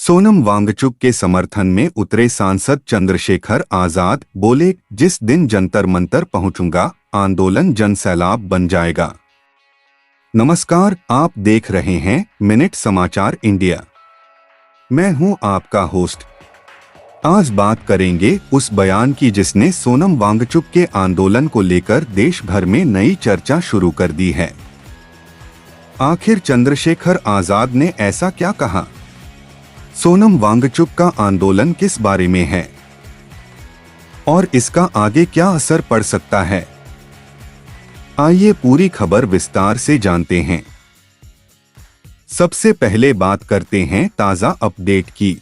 सोनम वांगचुक के समर्थन में उतरे सांसद चंद्रशेखर आजाद बोले, जिस दिन जंतर मंतर पहुंचूंगा आंदोलन जनसैलाब बन जाएगा। नमस्कार, आप देख रहे हैं मिनट समाचार इंडिया। मैं हूं आपका होस्ट। आज बात करेंगे उस बयान की जिसने सोनम वांगचुक के आंदोलन को लेकर देश भर में नई चर्चा शुरू कर दी है। आखिर चंद्रशेखर आजाद ने ऐसा क्या कहा? सोनम वांगचुक का आंदोलन किस बारे में है और इसका आगे क्या असर पड़ सकता है? आइए पूरी खबर विस्तार से जानते हैं। सबसे पहले बात करते हैं ताजा अपडेट की।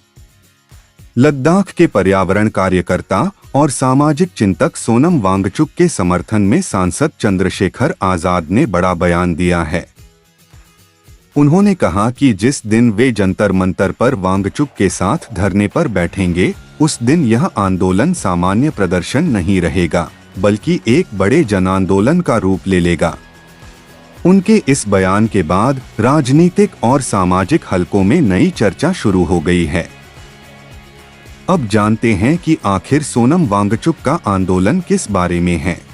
लद्दाख के पर्यावरण कार्यकर्ता और सामाजिक चिंतक सोनम वांगचुक के समर्थन में सांसद चंद्रशेखर आजाद ने बड़ा बयान दिया है। उन्होंने कहा कि जिस दिन वे जंतर मंतर पर वांगचुक के साथ धरने पर बैठेंगे, उस दिन यह आंदोलन सामान्य प्रदर्शन नहीं रहेगा, बल्कि एक बड़े जन आंदोलन का रूप ले लेगा। उनके इस बयान के बाद राजनीतिक और सामाजिक हलकों में नई चर्चा शुरू हो गई है। अब जानते हैं कि आखिर सोनम वांगचुक का आंदोलन किस बारे में है।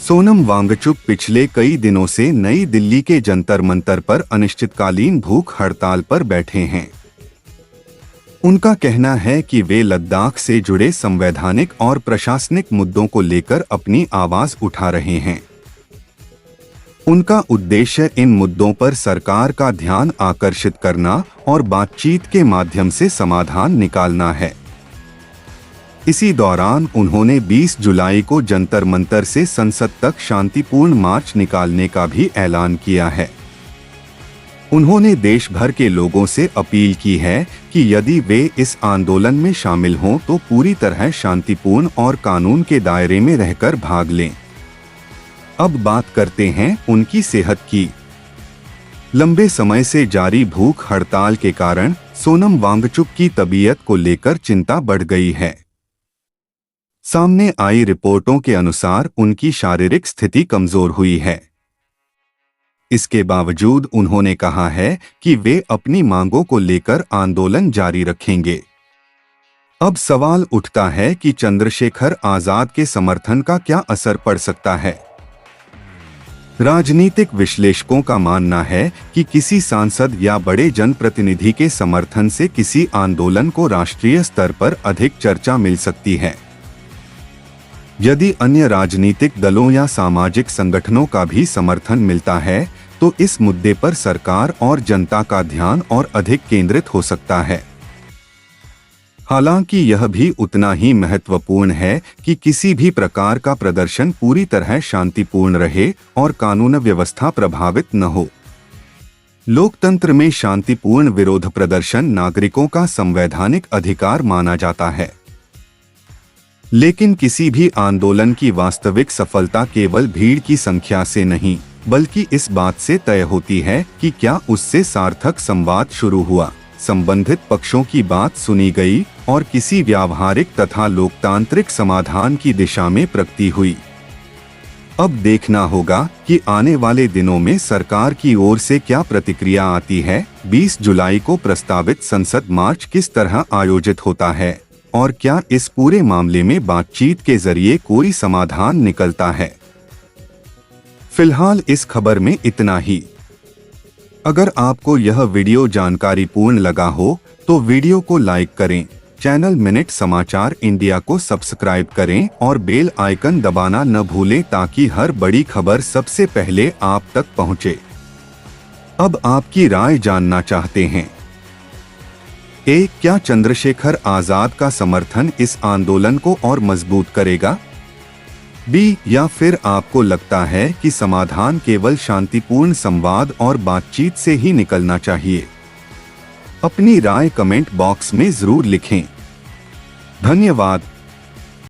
सोनम वांगचुक पिछले कई दिनों से नई दिल्ली के जंतर मंतर पर अनिश्चितकालीन भूख हड़ताल पर बैठे हैं। उनका कहना है कि वे लद्दाख से जुड़े संवैधानिक और प्रशासनिक मुद्दों को लेकर अपनी आवाज उठा रहे हैं। उनका उद्देश्य इन मुद्दों पर सरकार का ध्यान आकर्षित करना और बातचीत के माध्यम से समाधान निकालना है। इसी दौरान उन्होंने 20 जुलाई को जंतर मंतर से संसद तक शांतिपूर्ण मार्च निकालने का भी ऐलान किया है। उन्होंने देश भर के लोगों से अपील की है कि यदि वे इस आंदोलन में शामिल हों तो पूरी तरह शांतिपूर्ण और कानून के दायरे में रहकर भाग लें। अब बात करते हैं उनकी सेहत की। लंबे समय से जारी भूख हड़ताल के कारण सोनम वांगचुक की तबीयत को लेकर चिंता बढ़ गई है। सामने आई रिपोर्टों के अनुसार उनकी शारीरिक स्थिति कमजोर हुई है। इसके बावजूद उन्होंने कहा है कि वे अपनी मांगों को लेकर आंदोलन जारी रखेंगे। अब सवाल उठता है कि चंद्रशेखर आजाद के समर्थन का क्या असर पड़ सकता है। राजनीतिक विश्लेषकों का मानना है कि किसी सांसद या बड़े जनप्रतिनिधि के समर्थन से किसी आंदोलन को राष्ट्रीय स्तर पर अधिक चर्चा मिल सकती है। यदि अन्य राजनीतिक दलों या सामाजिक संगठनों का भी समर्थन मिलता है तो इस मुद्दे पर सरकार और जनता का ध्यान और अधिक केंद्रित हो सकता है। हालांकि यह भी उतना ही महत्वपूर्ण है कि किसी भी प्रकार का प्रदर्शन पूरी तरह शांतिपूर्ण रहे और कानून व्यवस्था प्रभावित न हो। लोकतंत्र में शांतिपूर्ण विरोध प्रदर्शन नागरिकों का संवैधानिक अधिकार माना जाता है। लेकिन किसी भी आंदोलन की वास्तविक सफलता केवल भीड़ की संख्या से नहीं, बल्कि इस बात से तय होती है कि क्या उससे सार्थक संवाद शुरू हुआ, संबंधित पक्षों की बात सुनी गई और किसी व्यावहारिक तथा लोकतांत्रिक समाधान की दिशा में प्रगति हुई। अब देखना होगा कि आने वाले दिनों में सरकार की ओर से क्या प्रतिक्रिया आती है। 20 जुलाई को प्रस्तावित संसद मार्च किस तरह आयोजित होता है और क्या इस पूरे मामले में बातचीत के जरिए कोई समाधान निकलता है। फिलहाल इस खबर में इतना ही। अगर आपको यह वीडियो जानकारीपूर्ण लगा हो तो वीडियो को लाइक करें, चैनल मिनट समाचार इंडिया को सब्सक्राइब करें और बेल आइकन दबाना न भूलें ताकि हर बड़ी खबर सबसे पहले आप तक पहुंचे। अब आपकी राय जानना चाहते हैं। क्या चंद्रशेखर आजाद का समर्थन इस आंदोलन को और मजबूत करेगा? या फिर आपको लगता है कि समाधान केवल शांतिपूर्ण संवाद और बातचीत से ही निकलना चाहिए? अपनी राय कमेंट बॉक्स में जरूर लिखें। धन्यवाद।